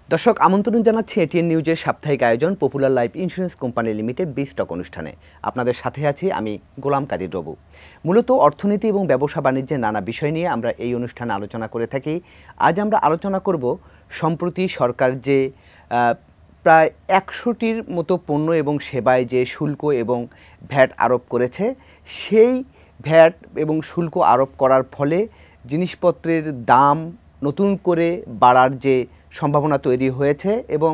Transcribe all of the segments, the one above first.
দর্শক আমন্ত্রণ জানাচ্ছি এটিএন নিউজের সাপ্তাহিক আয়োজন popular life insurance company limited বিস্টক অনুষ্ঠানে। আপনাদের সাথে আছি আমি গোলাম কাদির রবু। মূলত অর্থনীতি এবং ব্যবসা বাণিজ্যের নানা বিষয় নিয়ে আমরা এই অনুষ্ঠানে আলোচনা করে থাকি। আজ আমরা আলোচনা করব সম্প্রতি সরকার যে প্রায় 100টির মতো পণ্য এবং সেবায় যে শুল্ক এবং ভ্যাট আরোপ করেছে, সেই ভ্যাট এবং শুল্ক আরোপ করার ফলে জিনিসপত্রের দাম নতুন করে বাড়ার যে সম্ভাবনা তৈরি হয়েছে এবং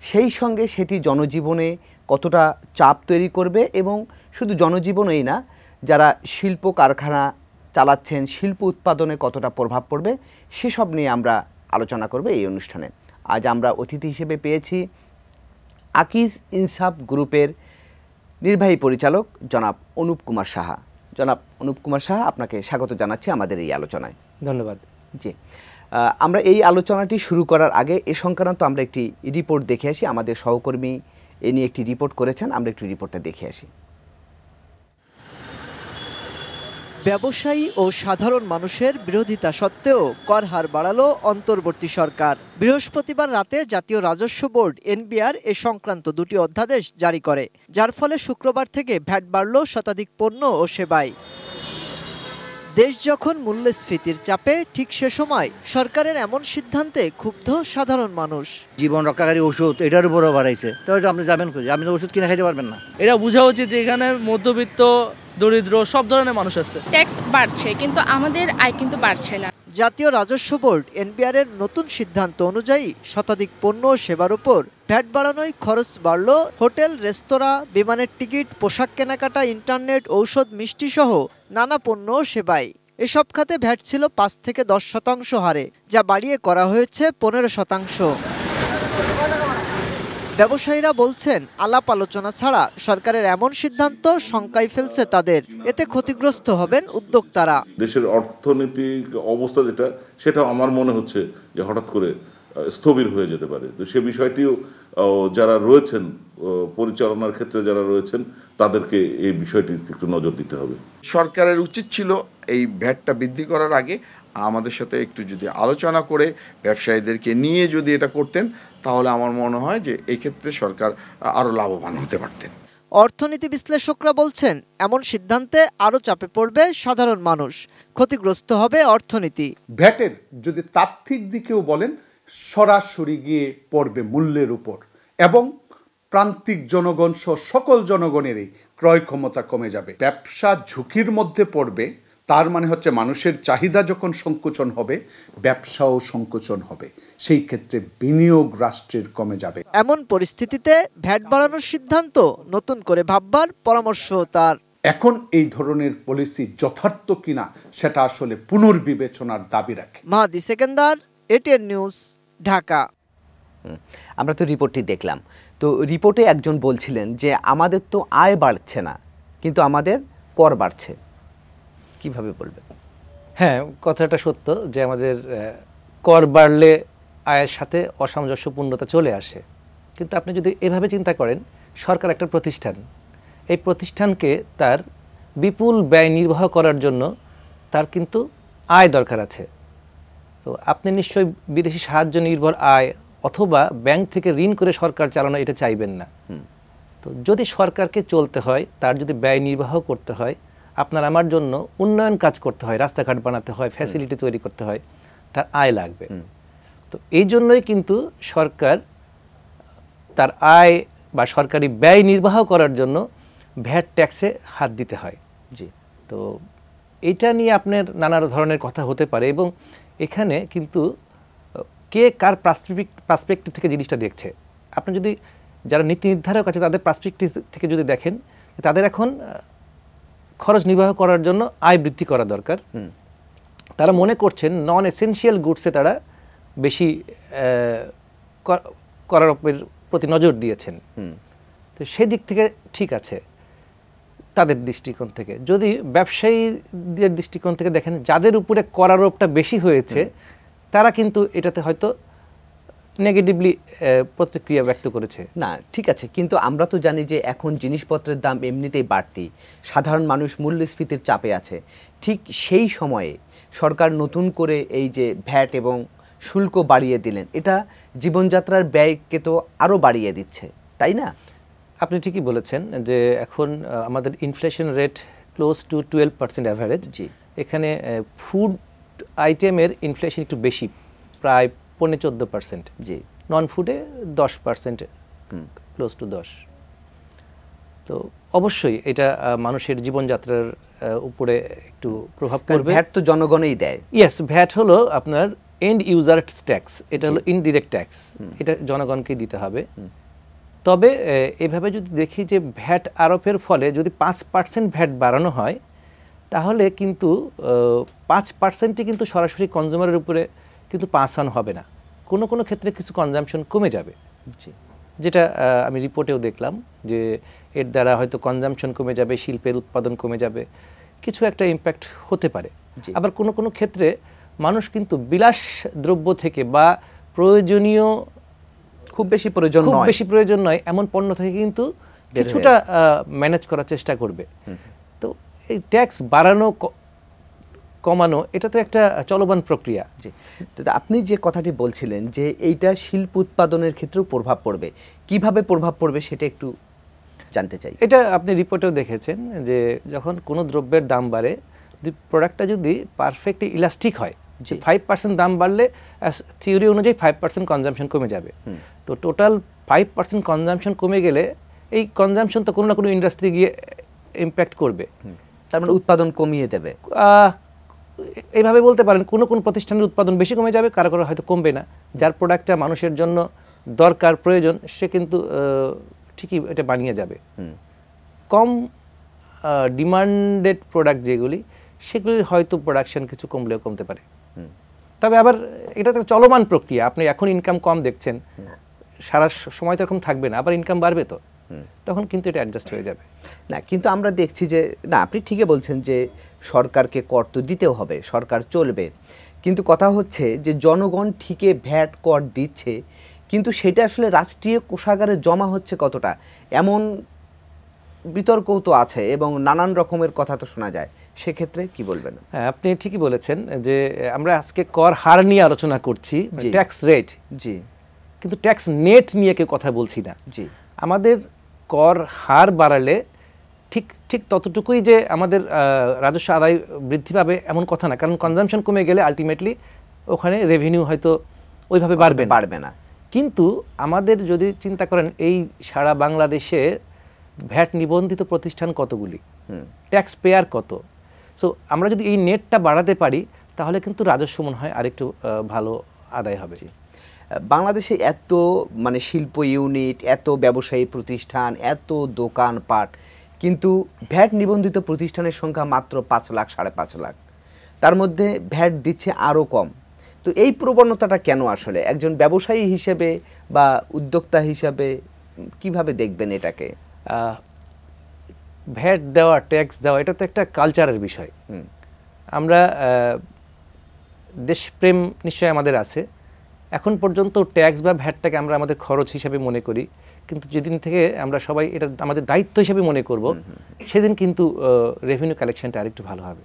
সেই সঙ্গে সেটি জনজীবনে কতটা চাপ তৈরি করবে এবং শুধু জনজীবনেই না, যারা শিল্প কারখানা চালাচ্ছেন শিল্প উৎপাদনে কতটা প্রভাব পড়বে সেসব নিয়ে আমরা আলোচনা করব এই অনুষ্ঠানে। আজ আমরা অতিথি হিসেবে পেয়েছি আকিজ ইনসাফ গ্রুপের নির্বাহী পরিচালক জনাব অনুপ কুমার সাহা। জনাব অনুপ কুমার সাহা, আপনাকে স্বাগত জানাচ্ছি আমাদের এই আলোচনায়। ধন্যবাদ। জি, আমরা এই আলোচনাটি শুরু করার আগে এ সংক্রান্ত আমরা একটি রিপোর্ট দেখে আসি। আমাদের সহকর্মী এ নিয়ে একটি রিপোর্ট করেছেন, আমরা একটি রিপোর্টটা দেখে আসি। ব্যবসায়ী ও সাধারণ মানুষের বিরোধিতা সত্ত্বেও কর হার বাড়ালো অন্তর্বর্তী সরকার। বৃহস্পতিবার রাতে জাতীয় রাজস্ব বোর্ড এনবিআর এ সংক্রান্ত দুটি অধ্যাদেশ জারি করে, যার ফলে শুক্রবার থেকে ভ্যাট বাড়ল শতাধিক পণ্য ও সেবায়। দেশ যখন মূল্যস্ফীতির চাপে, ঠিক সে সময় সরকারের এমন সিদ্ধান্তে ক্ষুব্ধ সাধারণ মানুষ। জীবন রক্ষাকারী ওষুধ এটার উপরও বাড়াইছে, তো এটা আপনি যাবেন কই? আপনি ওষুধ কিনে খাইতে পারবেন না। এটা বোঝা উচিত যে এখানে মধ্যবিত্ত, দরিদ্র সব ধরনের মানুষ আছে। ট্যাক্স বাড়ছে কিন্তু আমাদের আয় কিন্তু বাড়ছে না। জাতীয় রাজস্ব বোর্ড এনবিআর এর নতুন সিদ্ধান্ত অনুযায়ী শতাধিক পণ্য ও সেবার উপর ভ্যাট বাড়ানোয় খরচ বাড়ল হোটেল, রেস্তোরাঁ, বিমানের টিকিট, পোশাক কেনাকাটা, ইন্টারনেট, ঔষধ, মিষ্টি সহ নানা পণ্য ও সেবায়। এসব খাতে ভ্যাট ছিল 5 থেকে 10% হারে, যা বাড়িয়ে করা হয়েছে 15%। ব্যবসায়ীরা বলছেন, আলাপ আলোচনা ছাড়া সরকারের এমন সিদ্ধান্ত শঙ্কায় ফেলছে তাদের। এতে ক্ষতিগ্রস্ত হবেন উদ্যোক্তারা। দেশের অর্থনৈতিক অবস্থা যেটা, সেটা আমার মনে হচ্ছে যে হঠাৎ করে স্থবির হয়ে যেতে পারে। তো সে বিষয়টিও যারা রয়েছেন পরিচালনার ক্ষেত্রে যারা রয়েছেন তাদেরকে এই বিষয়টি একটু নজর দিতে হবে। সরকারের উচিত ছিল এই ভ্যাটটা বৃদ্ধি করার আগে আমাদের সাথে একটু যদি আলোচনা করে ব্যবসায়ীদেরকে নিয়ে যদি এটা করতেন, তাহলে আমার মনে হয় যে এই ক্ষেত্রে সরকার আরও লাভবান হতে পারতেন। অর্থনীতি বিশ্লেষকরা বলছেন, এমন সিদ্ধান্তে আরও চাপে পড়বে সাধারণ মানুষ, ক্ষতিগ্রস্ত হবে অর্থনীতি। ভ্যাটের যদি তাত্ত্বিক দিকেও বলেন, সরাসরি গিয়ে পড়বে মূল্যের উপর এবং প্রান্তিক জনগণ সহ সকল জনগণেরই ক্রয় ক্ষমতা কমে যাবে। ব্যবসা ঝুঁকির মধ্যে পড়বে, তার মানে হচ্ছে মানুষের চাহিদা যখন সংকুচন হবে, ব্যবসাও সংকুচন হবে। সেই ক্ষেত্রে বিনিয়োগ রাষ্ট্রের কমে যাবে। এমন পরিস্থিতিতে ভ্যাট বাড়ানোর সিদ্ধান্ত নতুন করে ভাববার পরামর্শ তার। এখন এই ধরনের পলিসি যথার্থ কিনা সেটা আসলে পুনর্বিবেচনার দাবি রাখে। মাহাদি সেকেন্দার, এটিএন নিউজ, ঢাকা। আমরা তো রিপোর্টটি দেখলাম। তো রিপোর্টে একজন বলছিলেন যে আমাদের তো আয় বাড়ছে না, কিন্তু আমাদের কর বাড়ছে। কিভাবে বলবেন? হ্যাঁ, কথাটা সত্য যে আমাদের কর বাড়লে আয়ের সাথে অসামঞ্জস্যপূর্ণতা চলে আসে। কিন্তু আপনি যদি এভাবে চিন্তা করেন, সরকার একটা প্রতিষ্ঠান, এই প্রতিষ্ঠানকে তার বিপুল ব্যয় নির্বাহ করার জন্য তার কিন্তু আয় দরকার আছে। তো আপনি নিশ্চয়ই বিদেশি সাহায্য নির্ভর আয় অথবা ব্যাংক থেকে ঋণ করে সরকার চালানো এটা চাইবেন না। তো যদি সরকারকে চলতে হয়, তার যদি ব্যয় নির্বাহ করতে হয়, আপনার আমার জন্য উন্নয়ন কাজ করতে হয়, রাস্তাঘাট বানাতে হয়, ফ্যাসিলিটি তৈরি করতে হয়, তার আয় লাগবে। তো এই জন্যই কিন্তু সরকার তার আয় বা সরকারি ব্যয় নির্বাহ করার জন্য ভ্যাট ট্যাক্সে হাত দিতে হয়। জি, তো এইটা নিয়ে আপনার নানা ধরনের কথা হতে পারে এবং এখানে কিন্তু কে কার পার্সপেক্টিভ থেকে জিনিসটা দেখছে। আপনি যদি যারা নীতি নির্ধারক আছে তাদের পার্সপেক্টিভ থেকে যদি দেখেন, তাদের এখন খরচ নির্বাহ করার জন্য আয় বৃদ্ধি করা দরকার। তারা মনে করছেন নন এসেনশিয়াল গুডসে তারা বেশি করার প্রতি নজর দিয়েছেন। তো সেদিক থেকে ঠিক আছে তাদের দৃষ্টিকোণ থেকে। যদি ব্যবসায়ীদের দৃষ্টিকোণ থেকে দেখেন, যাদের উপরে করারোপটা বেশি হয়েছে তারা কিন্তু এটাতে হয়তো নেগেটিভলি প্রতিক্রিয়া ব্যক্ত করেছে। না, ঠিক আছে, কিন্তু আমরা তো জানি যে এখন জিনিসপত্রের দাম এমনিতেই বাড়তি, সাধারণ মানুষ মূল্যস্ফীতির চাপে আছে। ঠিক সেই সময়ে সরকার নতুন করে এই যে ভ্যাট এবং শুল্ক বাড়িয়ে দিলেন, এটা জীবনযাত্রার ব্যয়কে তো আরও বাড়িয়ে দিচ্ছে, তাই না? আপনি ঠিকই বলেছেন যে এখন আমাদের inflation rate close to 12% average. জি। এখানে ফুড আইটেমের ইনফ্লেশন একটু বেশি, প্রায় 14%। জি। নন ফুডে 10%, ক্লোজ টু 10। তো অবশ্যই এটা মানুষের জীবনযাত্রার উপরে একটু প্রভাব পড়বে। ভ্যাট তো জনগণই দেয়। ইয়েস, ভ্যাট হলো আপনার এন্ড ইউজার ট্যাক্স, এটা হলো ইনডিরেক্ট ট্যাক্স, এটা জনগণকেই দিতে হবে। তবে এভাবে যদি দেখি যে ভ্যাট আরোপের ফলে যদি 5% ভ্যাট বাড়ানো হয়, তাহলে কিন্তু 5%ই কিন্তু সরাসরি কনজিউমারের উপরে কিন্তু পাস অন হবে না, কোনো কোনো ক্ষেত্রে কিছু কনজাম্পশন কমে যাবে। জি। যেটা আমি রিপোর্টেও দেখলাম যে এর দ্বারা হয়তো কনজাম্পশন কমে যাবে, শিল্পের উৎপাদন কমে যাবে, কিছু একটা ইম্প্যাক্ট হতে পারে। আবার কোনো কোনো ক্ষেত্রে মানুষ কিন্তু বিলাস দ্রব্য থেকে বা প্রয়োজনীয় খুব বেশি প্রয়োজন নয় এমন পণ্য থেকে কিন্তু কিছুটা ম্যানেজ করার চেষ্টা করবে। তো এই ট্যাক্স বাড়ানো কমানো এটা তো একটা চলমান প্রক্রিয়া। জি। তো আপনি যে কথাটি বলছিলেন যে এইটা শিল্প উৎপাদনের ক্ষেত্রেও প্রভাব পড়বে, কিভাবে প্রভাব পড়বে সেটা একটু জানতে চাই। এটা আপনি রিপোর্টেও দেখেছেন যে যখন কোনো দ্রব্যের দাম বাড়ে, প্রোডাক্টটা যদি পারফেক্টলি ইলাস্টিক হয়, যে 5% দাম বাড়লে থিওরি অনুযায়ী 5% কনজাম্পশন কমে যাবে। তো টোটাল 5% কনজাম্পশন কমে গেলে এই কনজাম্পশন তো কোনো না কোনো ইন্ডাস্ট্রি গিয়ে ইম্প্যাক্ট করবে, তার মানে উৎপাদন কমিয়ে দেবে। এইভাবে বলতে পারেন, কোনো কোনো প্রতিষ্ঠানের উৎপাদন বেশি কমে যাবে, কারো কারো হয়তো কমবে না। যার প্রোডাক্টটা মানুষের জন্য দরকার প্রয়োজন, সে কিন্তু ঠিকই এটা বানিয়ে যাবে। কম ডিমান্ডেড প্রোডাক্ট যেগুলি, সেগুলির হয়তো প্রোডাকশন কিছু কমলেও কমতে পারে। তবে আবার এটা তো চলমান প্রক্রিয়া, আপনি এখন ইনকাম কম দেখছেন, সারা সময় তো এরকম থাকবে না, আবার ইনকাম বাড়বে, তো তখন কিন্তু এটা অ্যাডজাস্ট হয়ে যাবে। না, কিন্তু আমরা দেখছি যে না, আপনি ঠিকই বলছেন যে সরকারকে কর তো দিতেও হবে, সরকার চলবে, কিন্তু কথা হচ্ছে যে জনগণ ঠিকই ভ্যাট কর দিচ্ছে, কিন্তু সেটা আসলে রাষ্ট্রীয় কোষাগারে জমা হচ্ছে কতটা, এমন বিতর্কও তো আছে এবং নানান রকমের কথা তো শোনা যায়। সেক্ষেত্রে কি বলবেন? হ্যাঁ, আপনি ঠিকই বলেছেন যে আমরা আজকে কর হার নিয়ে আলোচনা করছি, ট্যাক্স রেট। জি। কিন্তু ট্যাক্স নেট নিয়ে কেউ কথা বলছি না। জি। আমাদের কর হার বাড়ালে ঠিক ঠিক ততটুকুই যে আমাদের রাজস্ব আদায় বৃদ্ধি পাবে এমন কথা না, কারণ কনজাম্পশন কমে গেলে আলটিমেটলি ওখানে রেভিনিউ হয়তো ওইভাবে বাড়বে না। কিন্তু আমাদের যদি চিন্তা করেন, এই সারা বাংলাদেশে ভ্যাট নিবন্ধিত প্রতিষ্ঠান কতগুলি, ট্যাক্স পেয়ার কত, সো আমরা যদি এই নেটটা বাড়াতে পারি, তাহলে কিন্তু রাজস্ব মনে হয় আরেকটু ভালো আদায় হবে। বাংলাদেশে এত মানে শিল্প ইউনিট, এত ব্যবসায়ী প্রতিষ্ঠান, এত দোকানপাট, কিন্তু ভ্যাট নিবন্ধিত প্রতিষ্ঠানের সংখ্যা মাত্র 5 লাখ, 5.5 লাখ, তার মধ্যে ভ্যাট দিচ্ছে আরও কম। তো এই প্রবণতাটা কেন আসলে একজন ব্যবসায়ী হিসেবে বা উদ্যোক্তা হিসেবে কিভাবে দেখবেন এটাকে? ভ্যাট দেওয়া, ট্যাক্স দেওয়া, এটা তো একটা কালচারের বিষয়। আমরা দেশপ্রেম নিশ্চয়ই আমাদের আছে, এখন পর্যন্ত ট্যাক্স বা ভ্যাটটাকে আমরা আমাদের খরচ হিসেবে মনে করি, কিন্তু যেদিন থেকে আমরা সবাই এটা আমাদের দায়িত্ব হিসেবে মনে করব, সেদিন কিন্তু রেভিনিউ কালেকশনটা আরেকটু ভালো হবে।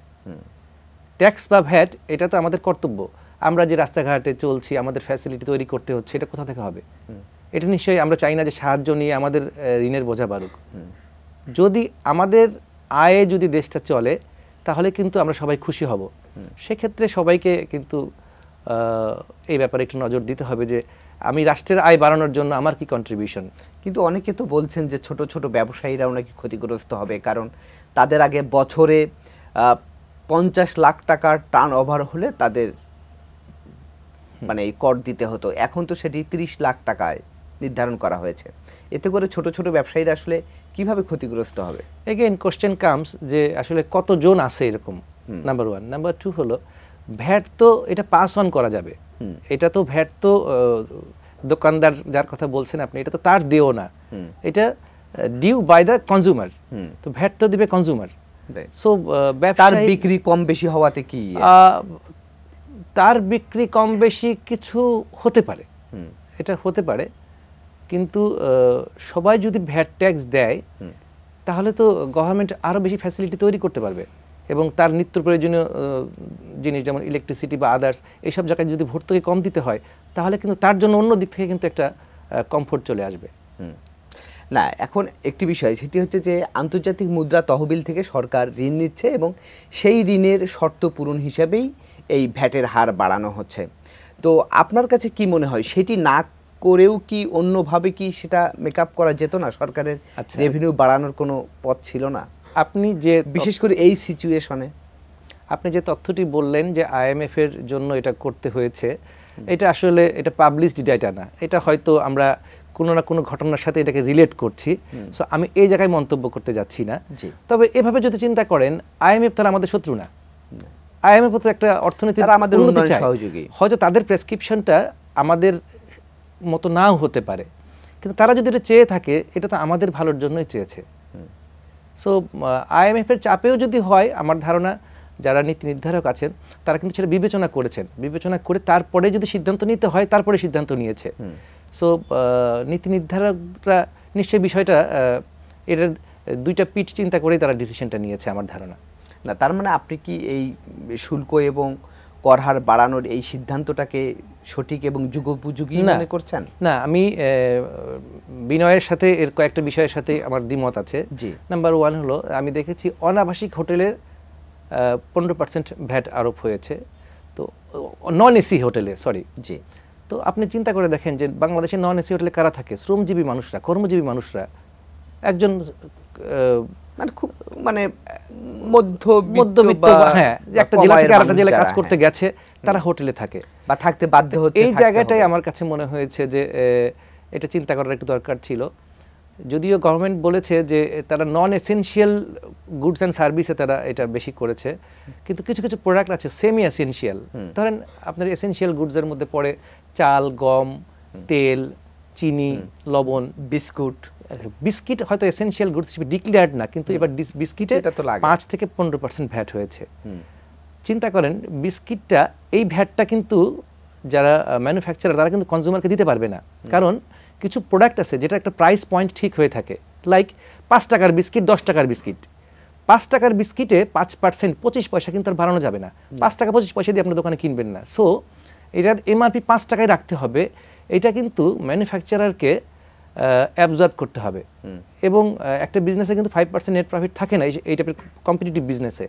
ট্যাক্স বা ভ্যাট এটা তো আমাদের কর্তব্য, আমরা যে রাস্তাঘাটে চলছি, আমাদের ফ্যাসিলিটি তৈরি করতে হচ্ছে, এটা কোথা থেকে হবে? এটা নিশ্চয়ই আমরা চাই না যে সাহায্য নিয়ে আমাদের ঋণের বোঝা বাড়ুক। যদি আমাদের আয়ে যদি দেশটা চলে, তাহলে কিন্তু আমরা সবাই খুশি হব। সেক্ষেত্রে সবাইকে কিন্তু এই ব্যাপারে একটু নজর দিতে হবে যে আমি রাষ্ট্রের আয় বাড়ানোর জন্য আমার কি কন্ট্রিবিউশন। কিন্তু অনেকে তো বলছেন যে ছোট ছোট ব্যবসায়ীরাও নাকি ক্ষতিগ্রস্ত হবে, কারণ তাদের আগে বছরে 50 লাখ টাকার টার্ন ওভার হলে তাদের মানে এই কর দিতে হতো, এখন তো সেটি 30 লাখ টাকায় নির্ধারণ করা হয়েছে। এতে করে ছোট ছোট ব্যবসায়ীরা আসলে কিভাবে ক্ষতিগ্রস্ত হবে? এগেইন কোশ্চেন কামস যে আসলে কতজন আছে এরকম, নাম্বার 1। নাম্বার 2 হলো ভ্যাট তো এটা পাস অন করা যাবে, এটা তো ভ্যাট তো দোকানদার যার কথা বলছেন আপনি, এটা তো তার দেও না, এটা ডিউ বাই দ্য কনজিউমার, তো ভ্যাট তো দিবে কনজিউমার। সো তার বিক্রি কম বেশি হওয়াতে কি তার বিক্রি কম বেশি কিছু হতে পারে, এটা হতে পারে, কিন্তু সবাই যদি ভ্যাট ট্যাক্স দেয়, তাহলে তো গভর্নমেন্ট আরো বেশি ফ্যাসিলিটি তৈরি করতে পারবে। এবং তার নিত্য প্রয়োজনীয় জিনিস যেমন ইলেকট্রিসিটি বা আদার্স এইসব জায়গায় যদি ভর্তুকি কম দিতে হয় তাহলে কিন্তু তার জন্য অন্য দিক থেকে কিন্তু একটা কমফোর্ট চলে আসবে। না, এখন একটি বিষয় সেটি হচ্ছে যে আন্তর্জাতিক মুদ্রা তহবিল থেকে সরকার ঋণ নিচ্ছে এবং সেই ঋণের শর্ত পূরণ হিসাবেই এই ভ্যাটের হার বাড়ানো হচ্ছে। তো আপনার কাছে কি মনে হয় সেটি না করেও কি অন্যভাবে কি সেটা মেকআপ করা যেত না? সরকারের রেভিনিউ বাড়ানোর কোনো পথ ছিল না? আপনি যে বিশেষ করে এই সিচুয়েশনে আপনি যে তথ্যটি বললেন যে IMF এর জন্য এটা করতে হয়েছে, এটা আসলে এটা পাবলিশড ডাটা না, এটা হয়তো আমরা কোনো না কোনো ঘটনার সাথে এটাকে রিলেট করছি। সো আমি এই জায়গায় মন্তব্য করতে যাচ্ছি না। তবে এভাবে যদি চিন্তা করেন IMF তারা আমাদের শত্রু না, IMF তো একটা অর্থনীতির আমাদের উন্নয়ন সহযোগী। হয়তো তাদের প্রেসক্রিপশনটা আমাদের মতো নাও হতে পারে, কিন্তু তারা যদি এটা চেয়ে থাকে এটা তো আমাদের ভালোর জন্যই চেয়েছে। সো IMF এর চাপেও যদি হয়, আমার ধারণা যারা নীতি নির্ধারক আছেন তারা কিন্তু সেটা বিবেচনা করেছেন, বিবেচনা করে তারপরে যদি সিদ্ধান্ত নিতে হয় তারপরে সিদ্ধান্ত নিয়েছে। সো নীতি নির্ধারকরা নিশ্চয়ই বিষয়টা এটার দুইটা পিঠ চিন্তা করেই তারা ডিসিশনটা নিয়েছে আমার ধারণা। না, তার মানে আপনি কি এই শুল্ক এবং কর হার বাড়ানোর এই সিদ্ধান্তটাকে সঠিক এবং যুগোপযোগী মনে করছেন? না, আমি বিনয়ের সাথে এর কয়েকটা বিষয়ের সাথে আমার দ্বিমত আছে। নাম্বার 1 হলো, আমি দেখেছি অনাবাসিক হোটেলের 15% ভ্যাট আরোপ হয়েছে, তো নন এসি হোটেলে, সরি। তো আপনি চিন্তা করে দেখেন যে বাংলাদেশে নন এসি হোটেলে কারা থাকে? শ্রমজীবী মানুষরা, কর্মজীবী মানুষরা। একজন মানে খুব মানে মধ্যবিত্ত, হ্যাঁ, একটা জেলা থেকে আরেকটা জেলায় কাজ করতে গেছে, তারা হোটেলে থাকে বা থাকতে বাধ্য হচ্ছে। এই জায়গাটাই আমার কাছে মনে হয়েছে যে এটা চিন্তা করার একটু দরকার ছিল। যদিও গভর্নমেন্ট বলেছে যে তারা নন এসেনশিয়াল গুডস অ্যান্ড সার্ভিসে তারা এটা বেশি করেছে, কিন্তু কিছু কিছু প্রোডাক্ট আছে সেমি এসেনশিয়াল। ধরেন আপনার এসেনশিয়াল গুডসের মধ্যে পড়ে চাল, গম, তেল, চিনি, লবণ, বিস্কিট হয়তো এসেনশিয়াল গুডস হিসেবে ডিক্লেয়ার্ড না, কিন্তু এবার বিস্কিটে 5 থেকে 15% ভ্যাট হয়েছে। চিন্তা করেন, বিস্কিটটা এই ভ্যাটটা কিন্তু যারা ম্যানুফ্যাকচারার তারা কিন্তু কনজিউমারকে দিতে পারবে না, কারণ কিছু প্রোডাক্ট আছে যেটা একটা প্রাইস পয়েন্ট ঠিক হয়ে থাকে, লাইক 5 টাকার বিস্কিট, 10 টাকার বিস্কিট। 5 টাকার বিস্কিটে 5% 25 পয়সা কিন্তু আর বাড়ানো যাবে না। 5 টাকা 25 পয়সা দিয়ে আপনার দোকানে কিনবেন না। সো এটার MRP 5 টাকায় রাখতে হবে। এটা কিন্তু ম্যানুফ্যাকচারারকে অ্যাবজর্ব করতে হবে, এবং একটা বিজনেসে কিন্তু 5% নেট প্রফিট থাকে না এই টাইপের কম্পিটিটিভ বিজনেসে।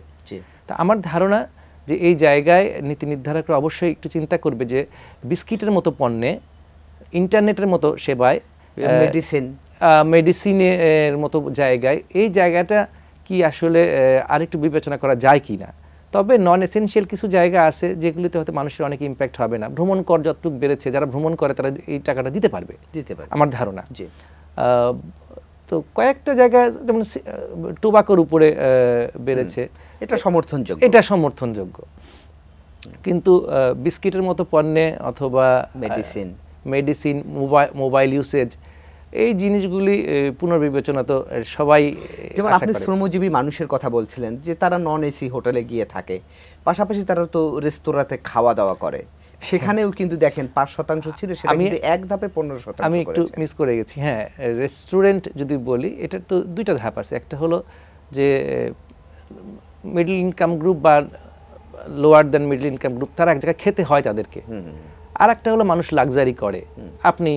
তা আমার ধারণা যে এই জায়গায় নীতি নির্ধারকরা অবশ্যই একটু চিন্তা করবে যে বিস্কিটের মতো পণ্যে, ইন্টারনেটের মতো সেবায়, মেডিসিনের মতো জায়গায় এই জায়গাটা কি আসলে আরেকটু বিবেচনা করা যায় কি না। তবে নন এসেনশিয়াল কিছু জায়গা আছে যেগুলিতে হয়তো মানুষের অনেক ইম্প্যাক্ট হবে না। ভ্রমণ কর যতটুকু বেড়েছে, যারা ভ্রমণ করে তারা এই টাকাটা দিতে পারবে আমার ধারণা। তো কয়েকটা জায়গায় যেমন টোবাকোর উপরে বেড়েছে, এটা সমর্থনযোগ্য। কিন্তু বিস্কিটের মতো পণ্যে অথবা মেডিসিন, মোবাইল ইউসেজ, এই জিনিসগুলি পুনর্বিবেচনা তো সবাই, যেমন আপনি শ্রমজীবী মানুষের কথা বলছিলেন যে তারা নন এসি হোটেলে গিয়ে থাকে, পাশাপাশি তারা তো রেস্তোরাঁতে খাওয়া দাওয়া করে, সেখানেও কিন্তু দেখেন 5% ছিল, সেটা কিন্তু এক ধাপে 15%। আমি একটু মিস করে গেছি। হ্যাঁ, রেস্টুরেন্ট যদি বলি, এটার তো দুইটা ধাপ আছে। একটা হলো যে মিডল ইনকাম গ্রুপ বা lower than middle income group, তারা এক জায়গায় খেতে হয় তাদেরকে। আর একটা হলো মানুষ লাক্সারি করে, আপনি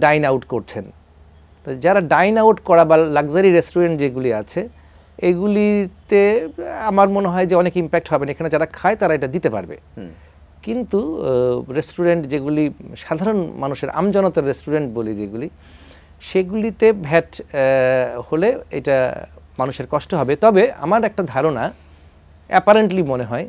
ডাইন আউট করছেন। তো যারা ডাইন আউট করা বা লাক্সারি রেস্টুরেন্ট যেগুলি আছে, এগুলিতে আমার মনে হয় যে অনেক ইম্প্যাক্ট হবে না। এখানে যারা খায় তারা এটা দিতে পারবে, কিন্তু রেস্টুরেন্ট যেগুলি সাধারণ মানুষের আমজনতার রেস্টুরেন্ট বলি যেগুলি, সেগুলিতে ভ্যাট হলে এটা মানুষের কষ্ট হবে। তবে আমার একটা ধারণা, অ্যাপারেন্টলি মনে হয়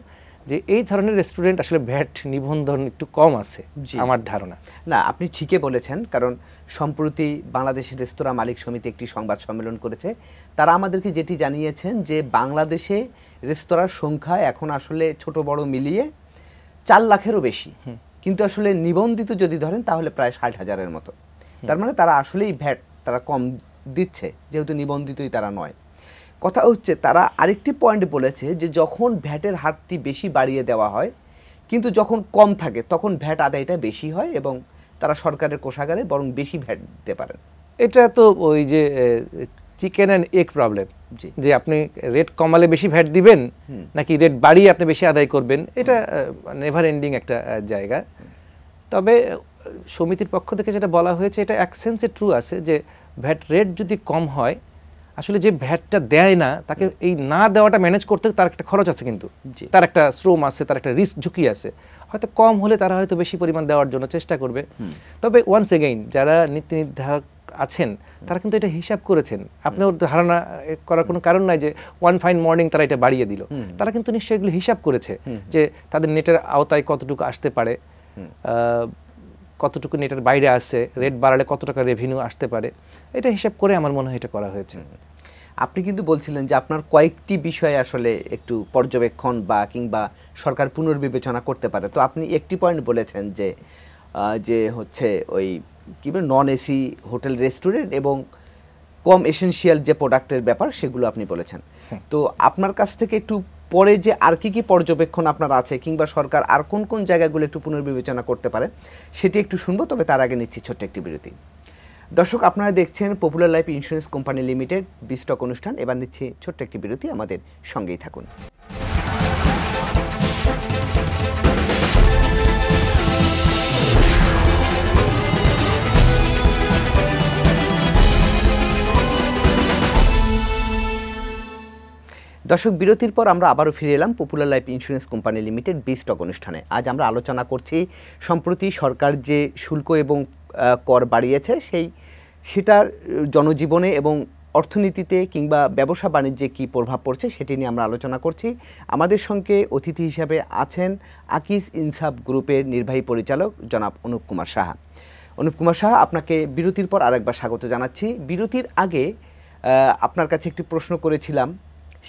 যে এই ধরনের রেস্টুরেন্ট আসলে ভ্যাট নিবন্ধন একটু কম আছে আমার ধারণা। না, আপনি ঠিকই বলেছেন, কারণ সম্প্রতি বাংলাদেশের রেস্তোরাঁ মালিক সমিতি একটি সংবাদ সম্মেলন করেছে। তারা আমাদেরকে যেটি জানিয়েছেন যে বাংলাদেশে রেস্তোরাঁর সংখ্যা এখন আসলে ছোট বড় মিলিয়ে 4 লাখেরও বেশি, কিন্তু আসলে নিবন্ধিত যদি ধরেন তাহলে প্রায় 60,000-এর মতো। তার মানে তারা আসলেই ভ্যাট তারা কম দিচ্ছে, যেহেতু নিবন্ধিতই তারা নয়। কথা হচ্ছে, তারা আরেকটি পয়েন্ট বলেছে যে যখন ভ্যাটের হারটি বেশি বাড়িয়ে দেওয়া হয়, কিন্তু যখন কম থাকে তখন ভ্যাট আদায়টা বেশি হয় এবং তারা সরকারের কোষাগারে বরং বেশি ভ্যাট দিতে পারেন। এটা তো ওই যে চিকেন অ্যান্ড এগ প্রবলেম, জি। যে আপনি রেট কমালে বেশি ভ্যাট দিবেন নাকি রেট বাড়িয়ে আপনি বেশি আদায় করবেন, এটা নেভার এন্ডিং একটা জায়গা। তবে সমিতির পক্ষ থেকে যেটা বলা হয়েছে এটা এক সেন্সে ট্রু আছে যে ভ্যাট রেট যদি কম হয়, আসলে যে ভ্যাটটা দেয় না তাকে এই না দেওয়াটা ম্যানেজ করতে তার একটা খরচ আছে, কিন্তু জি। তার একটা শ্রম আছে, তার একটা রিস্ক ঝুঁকি আছে। হয়তো কম হলে তারা হয়তো বেশি পরিমাণ দেওয়ার জন্য চেষ্টা করবে। তবে ওয়ান্স এগেইন যারা নীতি নির্ধারক আছেন তারা কিন্তু এটা হিসাব করেছেন। আপনার ধারণা করার কোনো কারণ নাই যে ওয়ান ফাইন মর্নিং তারা এটা বাড়িয়ে দিল। তারা কিন্তু নিশ্চয়ই এগুলো হিসাব করেছে যে তাদের নেটের আওতায় কতটুকু আসতে পারে, কতটুকু নেটের বাইরে আসে, রেট বাড়ালে কত টাকা রেভিনিউ আসতে পারে, এটা হিসাব করে আমার মনে হয় এটা করা হয়েছে। আপনি কিন্তু বলছিলেন যে আপনার কয়েকটি বিষয়ে আসলে একটু পর্যবেক্ষণ বা কিংবা সরকার পুনর্বিবেচনা করতে পারে। তো আপনি একটি পয়েন্ট বলেছেন যে যে হচ্ছে ওই কী বলে নন এসি হোটেল রেস্টুরেন্ট এবং কম এসেনশিয়াল যে প্রোডাক্টের ব্যাপার সেগুলো আপনি বলেছেন। তো আপনার কাছ থেকে একটু পরে যে আর কি পর্যবেক্ষণ আপনার আছে কিংবা সরকার আর কোন কোন জায়গাগুলো একটু পুনর্বিবেচনা করতে পারে সেটি একটু শুনবো, তবে তার আগে নিচ্ছি ছোট্ট একটি বিরতি। দর্শক, আপনারা দেখছেন popular life insurance company limited বিস্টক অনুষ্ঠান। এবার নিচ্ছি ছোট্ট একটি বিরতি, আমাদের সঙ্গেই থাকুন। দর্শক, বিরতির পর আমরা আবারও ফিরে এলাম popular life insurance company limited বিস্টক অনুষ্ঠানে। আজ আমরা আলোচনা করছি সম্প্রতি সরকার যে শুল্ক এবং কর বাড়িয়েছে সেটার জনজীবনে এবং অর্থনীতিতে কিংবা ব্যবসা বাণিজ্যে কী প্রভাব পড়ছে সেটি নিয়ে আমরা আলোচনা করছি। আমাদের সঙ্গে অতিথি হিসাবে আছেন আকিজ ইনসাফ গ্রুপের নির্বাহী পরিচালক জনাব অনুপ কুমার সাহা। অনুপ কুমার সাহা, আপনাকে বিরতির পর আরেকবার স্বাগত জানাচ্ছি। বিরতির আগে আপনার কাছে একটি প্রশ্ন করেছিলাম,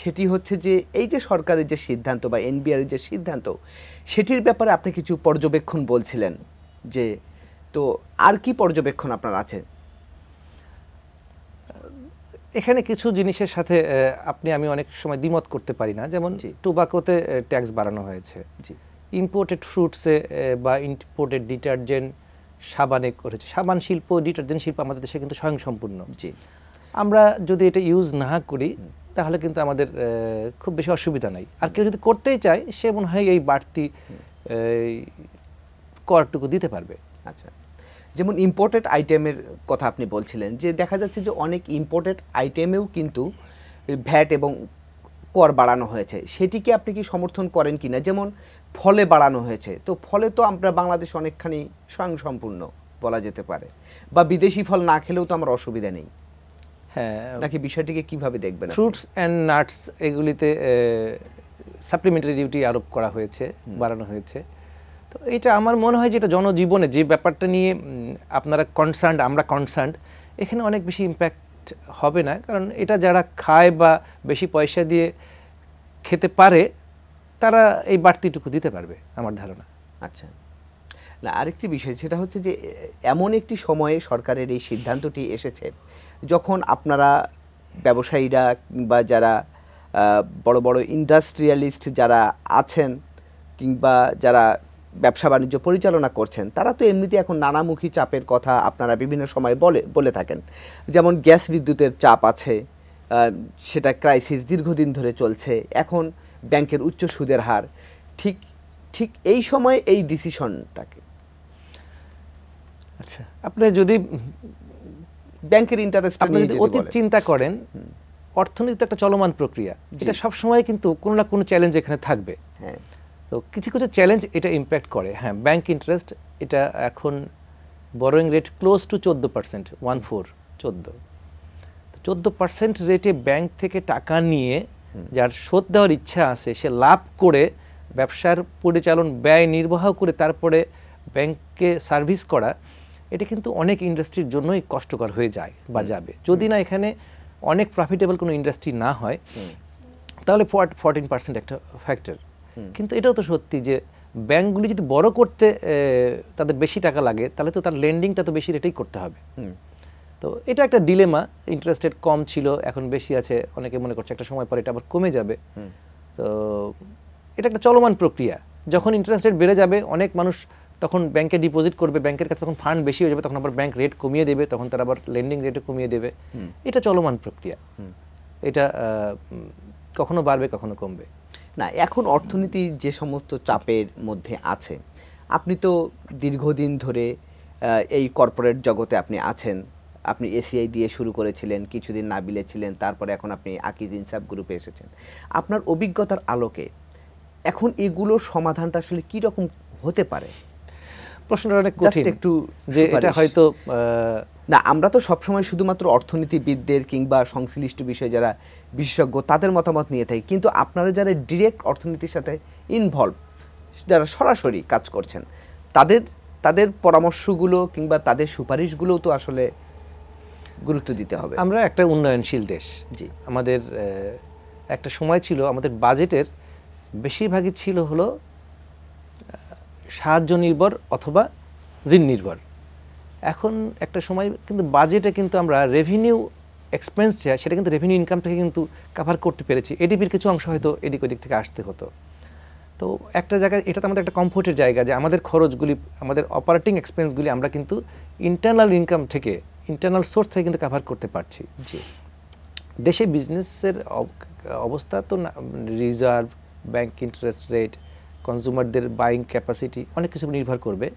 সেটি হচ্ছে যে এই যে সরকারের যে সিদ্ধান্ত বা এনবিআরের যে সিদ্ধান্ত সেটির ব্যাপারে আপনি কিছু পর্যবেক্ষণ বলছিলেন, যে তো আর কি পর্যবেক্ষণ আপনার আছে? এখানে কিছু জিনিসের সাথে আমি অনেক সময় দ্বিমত করতে পারি না। যেমন টোবাকোতে ট্যাক্স বাড়ানো হয়েছে, ইম্পোর্টেড ফ্রুটসে বা ইম্পোর্টেড ডিটারজেন্ট সাবানে করেছে। সাবান শিল্প, ডিটারজেন্ট শিল্প আমাদের দেশে কিন্তু স্বয়ংসম্পূর্ণ। আমরা যদি এটা ইউজ না করি তাহলে কিন্তু আমাদের খুব বেশি অসুবিধা নাই। আর কেউ যদি করতেই চায় সে মনে হয় এই বাড়তি করটুকু দিতে পারবে। আচ্ছা, যেমন ইম্পোর্টেড আইটেমের কথা আপনি বলছিলেন, যে দেখা যাচ্ছে যে অনেক ইম্পোর্টেড আইটেমেও কিন্তু ভ্যাট এবং কর বাড়ানো হয়েছে, সেটিকে আপনি কি সমর্থন করেন কিনা? যেমন ফলে বাড়ানো হয়েছে, তো ফলে তো আমরা বাংলাদেশ অনেকখানি স্বয়ংসম্পূর্ণ বলা যেতে পারে, বা বিদেশি ফল না খেলেও তো আমার অসুবিধা নেই। হ্যাঁ, নাকি বিষয়টিকে কিভাবে দেখবেন? ফ্রুটস অ্যান্ড নাটস এগুলিতে সাপ্লিমেন্টারি ডিউটি আরোপ করা হয়েছে, বাড়ানো হয়েছে। তো এটা আমার মনে হয় যে এটা জনজীবনে যে ব্যাপারটা নিয়ে আপনারা কনসার্ন, আমরা কনসার্ন, এখানে অনেক বেশি ইম্প্যাক্ট হবে না। কারণ এটা যারা খায় বা বেশি পয়সা দিয়ে খেতে পারে তারা এই বাড়তিটুকু দিতে পারবে আমার ধারণা। আচ্ছা, না আরেকটি বিষয় সেটা হচ্ছে যে এমন একটি সময়ে সরকারের এই সিদ্ধান্তটি এসেছে যখন আপনারা ব্যবসায়ীরা বা যারা বড় বড় ইন্ডাস্ট্রিয়ালিস্ট যারা আছেন কিংবা যারা ব্যবসা বাণিজ্য পরিচালনা করছেন তারা তো এমনিতে এখন নানামুখী চাপের কথা আপনারা বিভিন্ন সময় বলে থাকেন। যেমন গ্যাস বিদ্যুতের চাপ আছে, সেটা ক্রাইসিস দীর্ঘদিন ধরে চলছে, এখন ব্যাংকের উচ্চ সুদের হার, ঠিক এই সময় এই ডিসিশনটাকে আচ্ছা আপনি যদি ব্যাংকের ইন্টারেস্ট অতীত চিন্তা করেন, অর্থনীতি একটা চলমান প্রক্রিয়া, এটা সবসময় কিন্তু কোনো না কোনো চ্যালেঞ্জ এখানে থাকবে। হ্যাঁ, তো কিছু কিছু চ্যালেঞ্জ এটা ইম্প্যাক্ট করে। হ্যাঁ, ব্যাংক ইন্টারেস্ট এটা এখন বরোয়িং রেট ক্লোজ টু 14%, 14 তো 14% রেটে ব্যাংক থেকে টাকা নিয়ে যার শোধ দেওয়ার ইচ্ছা আছে সে লাভ করে ব্যবসার পরিচালন ব্যয় নির্বাহ করে তারপরে ব্যাংককে সার্ভিস করা, এটা কিন্তু অনেক ইন্ডাস্ট্রির জন্যই কষ্টকর হয়ে যায় বা যাবে। যদি না এখানে অনেক প্রফিটেবল কোনো ইন্ডাস্ট্রি না হয় তাহলে 14% একটা ফ্যাক্টর। কিন্তু এটাও তো সত্যি যে ব্যাংকগুলি যদি বড় করতে তাদের বেশি টাকা লাগে তাহলে তো তার লেন্ডিংটা তো বেশি রেটেই করতে হবে। তো এটা একটা ডিলেমা। ইন্টারেস্ট রেট কম ছিল, এখন বেশি আছে, অনেকে মনে করছে একটা সময় পরে এটা আবার কমে যাবে। তো এটা একটা চলমান প্রক্রিয়া। যখন ইন্টারেস্ট রেট বেড়ে যাবে অনেক মানুষ তখন ব্যাংকে ডিপোজিট করবে, ব্যাংকের কাছে তখন ফান্ড বেশি হয়ে যাবে, তখন আবার ব্যাংক রেট কমিয়ে দেবে, তখন তারা আবার লেন্ডিং রেটও কমিয়ে দেবে। এটা চলমান প্রক্রিয়া। এটা কখনো বাড়বে কখনো কমবে। না, এখন অর্থনীতি যে সমস্ত চাপের মধ্যে আছে, আপনি তো দীর্ঘদিন ধরে এই কর্পোরেট জগতে আপনি আছেন। আপনি এসিআই দিয়ে শুরু করেছিলেন, কিছুদিন নাবিলে ছিলেন, তারপরে এখন আপনি আকিজ ইনসাফ গ্রুপে এসেছেন। আপনার অভিজ্ঞতার আলোকে এখন এগুলোর সমাধানটা আসলে কি রকম হতে পারে? প্রশ্নটা অনেক কঠিন, একটু যে এটা হয়তো না, আমরা তো সবসময় শুধুমাত্র অর্থনীতিবিদদের কিংবা সংশ্লিষ্ট বিষয়ে যারা বিশেষজ্ঞ তাদের মতামত নিয়ে থাকি, কিন্তু আপনারা যারা ডিরেক্ট অর্থনীতির সাথে ইনভলভ, যারা সরাসরি কাজ করছেন, তাদের পরামর্শগুলো কিংবা তাদের সুপারিশগুলোও তো আসলে গুরুত্ব দিতে হবে। আমরা একটা উন্নয়নশীল দেশ। জি, আমাদের একটা সময় ছিল আমাদের বাজেটের বেশিরভাগই ছিল হলো সাহায্য নির্ভর অথবা ঋণ নির্ভর। এখন একটা সময় কিন্তু বাজেটে কিন্তু আমরা রেভিনিউ এক্সপেন্স সেটা কিন্তু রেভিনিউ ইনকাম থেকে কিন্তু কাভার করতে পেরেছি। এডিপির কিছু অংশ হয়তো এদিক ওদিক থেকে আসতে হতো। তো একটা জায়গায় এটা তো আমাদের একটা কমফোর্টের জায়গা যে আমাদের খরচগুলি, আমাদের অপারেটিং এক্সপেন্সগুলি আমরা কিন্তু ইন্টারনাল ইনকাম থেকে, ইন্টারনাল সোর্স থেকে কিন্তু কাভার করতে পারছি। জি, দেশে বিজনেসের অবস্থা তো রিজার্ভ, ব্যাংক ইন্টারেস্ট রেট, কনজিউমারদের বাইং ক্যাপাসিটি অনেক কিছু নির্ভর করবে।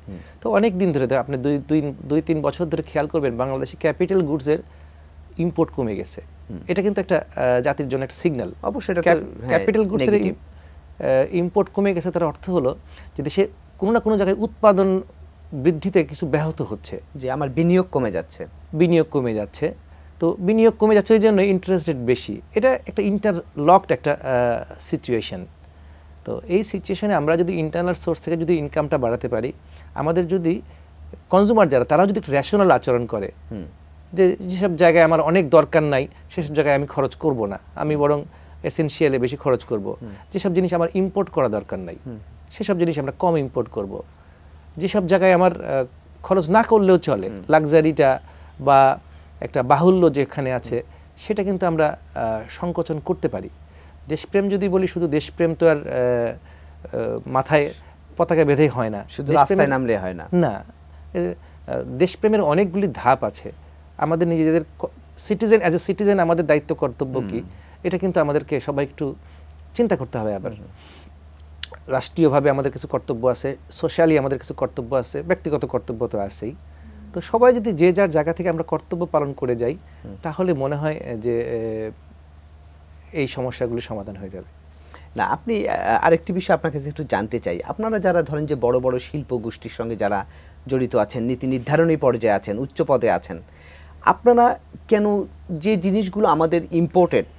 তো অনেক দিন ধরে আপনি 2-3 বছর ধরে খেয়াল করবেন বাংলাদেশে ক্যাপিটাল গুডসের ইম্পোর্ট কমে গেছে। এটা কিন্তু একটা জাতির জন্য একটা সিগন্যাল। অবশ্যই ক্যাপিটাল গুডসের ইম্পোর্ট কমে গেছে, তার অর্থ হলো যে দেশে কোনো না কোনো জায়গায় উৎপাদন বৃদ্ধিতে কিছু ব্যাহত হচ্ছে, যে আমার বিনিয়োগ কমে যাচ্ছে। তো বিনিয়োগ কমে যাচ্ছে ওই জন্য ইন্টারেস্ট রেট বেশি। এটা একটা ইন্টারলকড একটা সিচুয়েশন। তো এই সিচুয়েশনে আমরা যদি ইন্টারনাল সোর্স থেকে যদি ইনকামটা বাড়াতে পারি, আমাদের যদি কনজিউমার যারা তারাও যদি একটু রেশনাল আচরণ করে, যে যেসব জায়গায় আমার অনেক দরকার নাই সেসব জায়গায় আমি খরচ করব না, আমি বরং এসেনশিয়ালে বেশি খরচ করব। যেসব জিনিস আমার ইম্পোর্ট করা দরকার নাই সেসব জিনিস আমরা কম ইম্পোর্ট করব। যেসব জায়গায় আমার খরচ না করলেও চলে, লাক্সারিটা বা একটা বাহুল্য যেখানে আছে সেটা কিন্তু আমরা সংকোচন করতে পারি। দেশপ্রেম যদি বলি, শুধু দেশপ্রেম তো আর মাথায় পতাকা বেঁধেই হয় না, শুধু রাস্তায় নামলে হয় না। না, দেশপ্রেমের অনেকগুলি ধাপ আছে। আমাদের নিজেদের সিটিজেন, অ্যাজ এ সিটিজেন আমাদের দায়িত্ব কর্তব্য কি, এটা কিন্তু আমাদেরকে সবাই একটু চিন্তা করতে হবে। আবার রাষ্ট্রীয়ভাবে আমাদের কিছু কর্তব্য আছে, সোশ্যালি আমাদের কিছু কর্তব্য আছে, ব্যক্তিগত কর্তব্য তো আছেই। তো সবাই যদি যে যার জায়গা থেকে আমরা কর্তব্য পালন করে যাই, তাহলে মনে হয় যে এই সমস্যাগুলি সমাধান হয়ে যাবে। না, আপনি আরেকটি বিষয় আপনার কাছে একটু জানতে চাই। আপনারা যারা ধরেন যে বড় বড় শিল্প গোষ্ঠীর সঙ্গে যারা জড়িত আছেন, নীতি নির্ধারণী পর্যায়ে আছেন, উচ্চ পদে আছেন, আপনারা কেন যে জিনিসগুলো আমাদের ইম্পোর্টেড,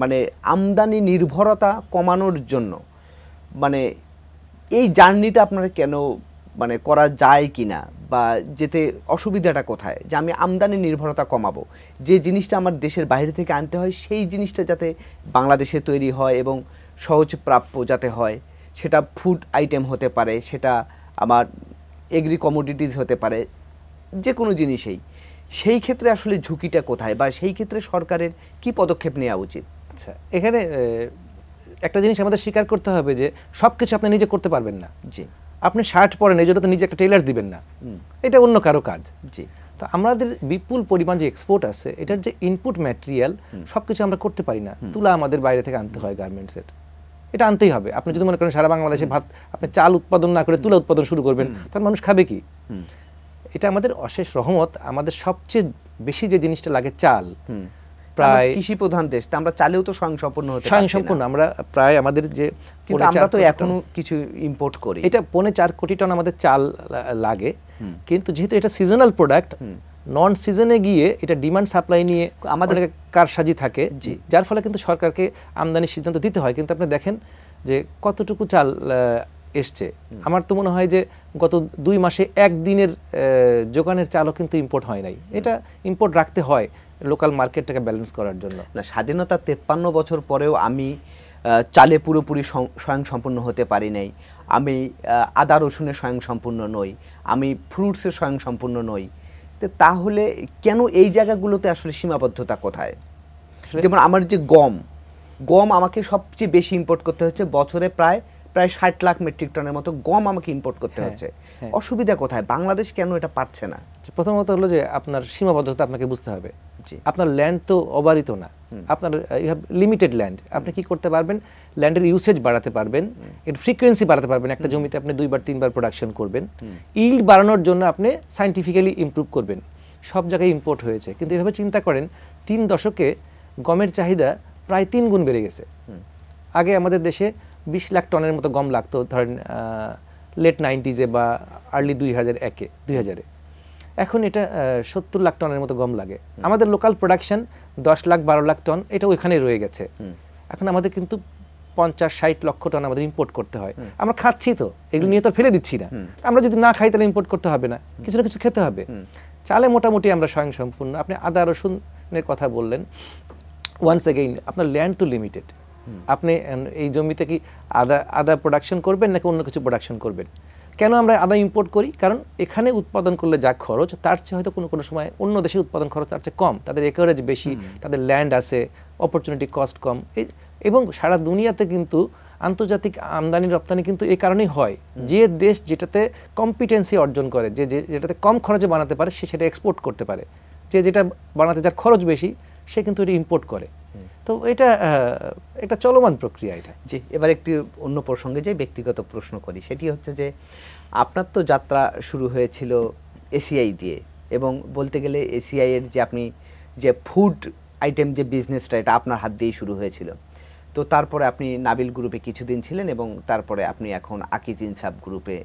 মানে আমদানি নির্ভরতা কমানোর জন্য, মানে এই জার্নিটা আপনারা কেন মানে করা যায় কি না, বা যেতে অসুবিধাটা কোথায়, যে আমি আমদানি নির্ভরতা কমাবো, যে জিনিসটা আমার দেশের বাইরে থেকে আনতে হয় সেই জিনিসটা যাতে বাংলাদেশে তৈরি হয় এবং সহজ প্রাপ্য যাতে হয়, সেটা ফুড আইটেম হতে পারে, সেটা আমার এগ্রি কমোডিটিস হতে পারে, যে কোনো জিনিসেই। সেই ক্ষেত্রে আসলে ঝুঁকিটা কোথায়, বা সেই ক্ষেত্রে সরকারের কি পদক্ষেপ নেওয়া উচিত? আচ্ছা, এখানে একটা জিনিস আমাদের স্বীকার করতে হবে যে সব কিছু আপনি নিজে করতে পারবেন না। জি, আপনি শার্ট পরেন, এই জন্য তো নিজে একটা টেলার্স দিবেন না, এটা অন্য কারো কাজ। জি, তো আমাদের বিপুল পরিমাণ যে এক্সপোর্ট আছে, এটার যে ইনপুট ম্যাটেরিয়াল সব কিছু আমরা করতে পারি না। তুলা আমাদের বাইরে থেকে আনতে হয়, গার্মেন্টসের, এটা আনতেই হবে। আপনি যদি মনে করেন সারা বাংলাদেশে ভাত আপনি চাল উৎপাদন না করে তুলা উৎপাদন শুরু করবেন, তাহলে মানুষ খাবে কি? এটা আমাদের অশেষ রহমত। আমাদের সবচেয়ে বেশি যে জিনিসটা লাগে চাল, প্রায় কৃষি প্রধান দেশ, তা আমরা চালেও তো স্বয়ংসম্পূর্ণ হতে পারছি না। স্বয়ংসম্পূর্ণ আমরা প্রায় আমাদের যে, কিন্তু আমরা তো এখনো কিছু ইম্পোর্ট করি। এটা 4.5 কোটি টন আমাদের চাল লাগে, কিন্তু যেহেতু এটা সিজনাল প্রোডাক্ট, নন সিজনে গিয়ে এটা ডিমান্ড সাপ্লাই নিয়ে আমাদের কারসাজি থাকে, যার ফলে কিন্তু সরকারকে আমদানির সিদ্ধান্ত দিতে হয়। কিন্তু আপনি দেখেন যে কতটুকু চাল এসছে। আমার তো মনে হয় যে গত 2 মাসে একদিনের যোগানের চালও কিন্তু ইম্পোর্ট হয় নাই। এটা ইম্পোর্ট রাখতে হয় লোকাল মার্কেটটাকে ব্যালেন্স করার জন্য। না, স্বাধীনতা 53 বছর পরেও আমি চালে পুরোপুরি স্বয়ংসম্পূর্ণ হতে পারি নাই, আমি আদা রসুনে স্বয়ংসম্পূর্ণ নই, আমি ফ্রুটসে স্বয়ংসম্পূর্ণ নই। তো তাহলে কেন এই জায়গাগুলোতে আসলে সীমাবদ্ধতা কোথায়? যেমন আমার যে গম আমাকে সবচেয়ে বেশি ইম্পোর্ট করতে হচ্ছে, বছরে প্রায় 60 লাখ মেট্রিক টনের মতো গম আমাকে ইম্পোর্ট করতে হচ্ছে। অসুবিধা কোথায়? বাংলাদেশ কেন এটা পারছে না? প্রথমত হলো যে আপনার সীমাবদ্ধতা আপনাকে বুঝতে হবে। জি। আপনার ল্যান্ড তো অবারিত না, আপনার ইউ হ্যাভ লিমিটেড ল্যান্ড। আপনি কি করতে পারবেন, ল্যান্ডের ইউসেজ বাড়াতে পারবেন, এর ফ্রিকোয়েন্সি বাড়াতে পারবেন। একটা জমিতে আপনি 2 বার 3 বার প্রোডাকশন করবেন, ইল্ড বাড়ানোর জন্য আপনি সায়েন্টিফিক্যালি ইমপ্রুভ করবেন। সব জায়গায় ইম্পোর্ট হয়েছে, কিন্তু এভাবে চিন্তা করেন 3 দশকে গমের চাহিদা প্রায় 3 গুণ বেড়ে গেছে। আগে আমাদের দেশে 20 লাখ টনের মতো গম লাগতো, ধরেন লেট 90s বা আর্লি 2000-এ। এখন এটা 70 লাখ টনের মতো গম লাগে। আমাদের local production 10 lakh 12 lakh ton, এটা ওইখানে রয়ে গেছে। এখন আমাদের কিন্তু 50-60 লক্ষ টন আমাদের ইম্পোর্ট করতে হয়। আমরা খাচ্ছি তো, এগুলো নিয়ে তো ফেলে দিচ্ছি না। আমরা যদি না খাই তাহলে ইম্পোর্ট করতে হবে না, কিছু না কিছু খেতে হবে। চালে মোটামুটি আমরা স্বয়ংসম্পূর্ণ। আপনি আদা রসুনের কথা বললেন, ওয়ান্স এগেইন আপনার ল্যান্ড তো লিমিটেড। আপনি এই জমিতে কি আদা প্রোডাকশন করবেন নাকি অন্য কিছু প্রোডাকশন করবেন? কেন আমরা আদা ইম্পোর্ট করি? কারণ এখানে উৎপাদন করলে যা খরচ, তার চেয়ে হয়তো কোনো সময় অন্য দেশে উৎপাদন খরচ তার চেয়ে কম, তাদের একরেজ বেশি, তাদের ল্যান্ড আছে, অপরচুনিটি কস্ট কম। এবং সারা দুনিয়াতে কিন্তু আন্তর্জাতিক আমদানি রপ্তানি কিন্তু এই কারণেই হয়, যে দেশ যেটাতে কম্পিটেন্সি অর্জন করে, যেটাতে কম খরচে বানাতে পারে, সে সেটা এক্সপোর্ট করতে পারে। যেটা বানাতে যার খরচ বেশি, সে কিন্তু এটা ইম্পোর্ট করে। তো এটা একটা চলমান প্রক্রিয়া এটা। জি, এবার একটি অন্য প্রসঙ্গে যে ব্যক্তিগত প্রশ্ন করি, সেটি হচ্ছে যে আপনার তো যাত্রা শুরু হয়েছিল এসিআই দিয়ে, এবং বলতে গেলে এসিআই এর যে আপনি যে ফুড আইটেম যে বিজনেসটা, এটা আপনার হাত দিয়েই শুরু হয়েছিল। তো তারপরে আপনি নাবিল গ্রুপে কিছুদিন ছিলেন, এবং তারপরে আপনি এখন আকিজ ইনসাফ গ্রুপে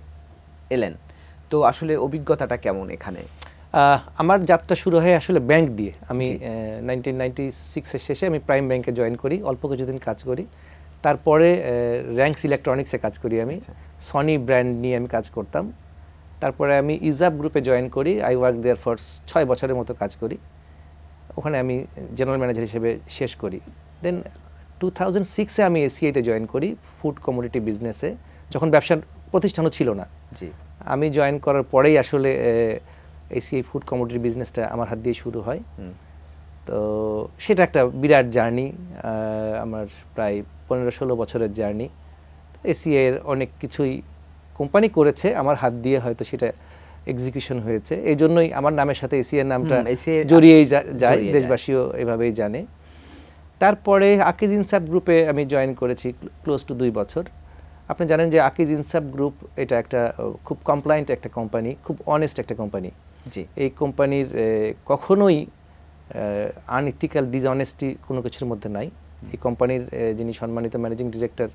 এলেন। তো আসলে অভিজ্ঞতাটা কেমন এখানে? আমার যাত্রা শুরু হয় আসলে ব্যাংক দিয়ে। আমি 1996-এর শেষে আমি প্রাইম ব্যাংকে জয়েন করি, অল্প কিছুদিন কাজ করি। তারপরে র্যাঙ্কস ইলেকট্রনিক্সে কাজ করি, আমি সনি ব্র্যান্ড নিয়ে আমি কাজ করতাম। তারপরে আমি ইজাব গ্রুপে জয়েন করি, আই ওয়ার্ক দেয়ার ফর 6 বছরের মতো কাজ করি। ওখানে আমি জেনারেল ম্যানেজার হিসেবে শেষ করি। দেন 2006-এ আমি এসিআইতে জয়েন করি, ফুড কমোডিটি বিজনেসে, যখন ব্যবসার প্রতিষ্ঠানও ছিল না। জি, আমি জয়েন করার পরেই আসলে এসিআই ফুড কমোডিটি বিজনেসটা আমার হাত দিয়ে শুরু হয়। তো সেটা একটা বিরাট জার্নি, আমার প্রায় 15-16 বছরের জার্নি। এসিআই এর অনেক কিছুই কোম্পানি করেছে, আমার হাত দিয়ে হয়তো সেটা এক্সিকিউশন হয়েছে। এই জন্যই আমার নামের সাথে এসিআই এর নামটা জড়িয়েই যায়, দেশবাসীও এভাবেই জানে। তারপরে আকিজ ইনসাফ গ্রুপে আমি জয়েন করেছি ক্লোজ টু 2 বছর। আপনি জানেন যে আকিজ ইনসাফ গ্রুপ এটা একটা খুব কমপ্লায়েন্ট একটা কোম্পানি, খুব অনেস্ট একটা কোম্পানি। জি, এই কোম্পানির কখনোই আনইথিক্যাল ডিসঅনেস্টি কোনো কিছুর মধ্যে নাই। এই কোম্পানির যিনি সম্মানিত ম্যানেজিং ডিরেক্টর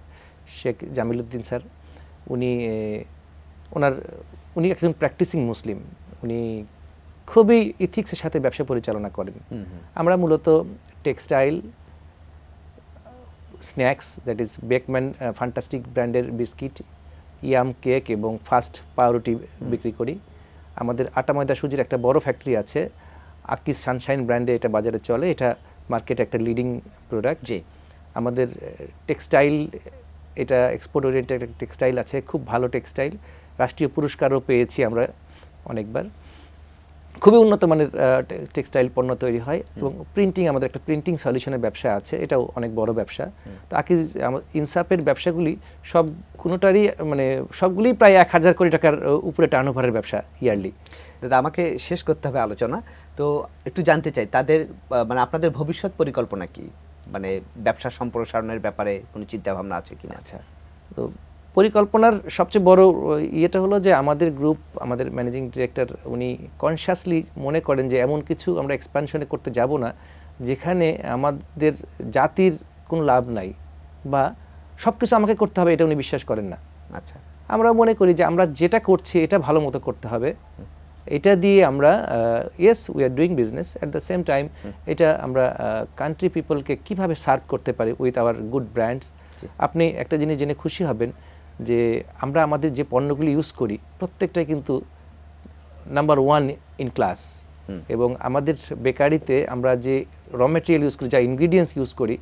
শেখ জামিলউদ্দিন স্যার, উনি একজন প্র্যাকটিসিং মুসলিম। উনি খুবই ইথিক্সের সাথে ব্যবসা পরিচালনা করেন। আমরা মূলত textile, snacks, that is Beckman fantastic ব্র্যান্ডের বিস্কিট, ইয়াম কেক এবং ফাস্ট পাউরুটি বিক্রি করি। আমাদের আটা ময়দা সুজির একটা বড় ফ্যাক্টরি আছে, আকিজ সানশাইন ব্র্যান্ডে এটা বাজারে চলে, এটা মার্কেটে একটা লিডিং প্রোডাক্ট। জি, আমাদের টেক্সটাইল, এটা এক্সপোর্ট ওরিয়েন্টেড একটা টেক্সটাইল আছে, খুব ভালো টেক্সটাইল, রাষ্ট্রীয় পুরস্কারও পেয়েছি আমরা অনেকবার। খুবই উন্নত মানের টেক্সটাইল পণ্য তৈরি হয়। এবং প্রিন্টিং, আমাদের একটা প্রিন্টিং সলিউশনের ব্যবসা আছে, এটাও অনেক বড় ব্যবসা। তো আকিজ ইনসাফের ব্যবসাগুলি কোনোটারই সবগুলি প্রায় 1000 কোটি টাকার উপরে টার্নওভারের ব্যবসা ইয়ারলি। দাদা, আমাকে শেষ করতে হবে আলোচনা। তো একটু জানতে চাই তাদের আপনাদের ভবিষ্যৎ পরিকল্পনা কি, ব্যবসা সম্প্রসারণের ব্যাপারে কোনো চিন্তা ভাবনা আছে কিনা? আচ্ছা, তো পরিকল্পনার সবচেয়ে বড় ইয়েটা হলো যে আমাদের গ্রুপ, আমাদের ম্যানেজিং ডিরেক্টর উনি কনসিয়াসলি মনে করেন যে এমন কিছু আমরা এক্সপ্যানশনে করতে যাব না যেখানে আমাদের জাতির কোনো লাভ নাই, বা সব কিছু আমাকে করতে হবে, এটা উনি বিশ্বাস করেন না। আচ্ছা, আমরা মনে করি যে আমরা যেটা করছি এটা ভালো মতো করতে হবে, এটা দিয়ে আমরা yes we are doing business, at the same time এটা আমরা কান্ট্রি পিপলকে কীভাবে সার্ভ করতে পারি উইথ আওয়ার গুড ব্র্যান্ডস। আপনি একটা জিনিস জেনে খুশি হবেন যে আমরা আমাদের যে পণ্যগুলি ইউজ করি প্রত্যেকটাই কিন্তু নাম্বার 1 ইন ক্লাস, এবং আমাদের বেকারিতে আমরা যে র মেটেরিয়াল ইউজ করি, যা ইনগ্রিডিয়েন্টস ইউজ করি,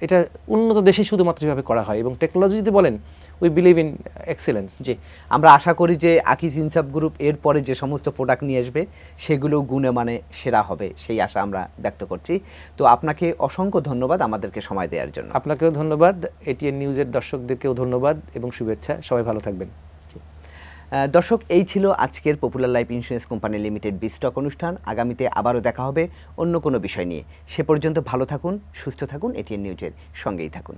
এটা উন্নত দেশে শুধুমাত্র এভাবে করা হয়। এবং টেকনোলজি যদি বলেন, উই বিলিভ ইন এক্সেলেন্স। জি, আমরা আশা করি যে আকিজ ইনসাফ গ্রুপ এর পরে যে সমস্ত প্রোডাক্ট নিয়ে আসবে সেগুলো গুণে সেরা হবে, সেই আশা আমরা ব্যক্ত করছি। তো আপনাকে অসংখ্য ধন্যবাদ আমাদেরকে সময় দেওয়ার জন্য। আপনাকেও ধন্যবাদ, এটিএন নিউজের দর্শকদেরকেও ধন্যবাদ এবং শুভেচ্ছা। সবাই ভালো থাকবেন। দর্শক, এই ছিল আজকের popular life insurance company limited বিস্টক অনুষ্ঠান। আগামীতে আবারও দেখা হবে অন্য কোনো বিষয় নিয়ে। সে পর্যন্ত ভালো থাকুন, সুস্থ থাকুন, এটিএন নিউজের সঙ্গেই থাকুন।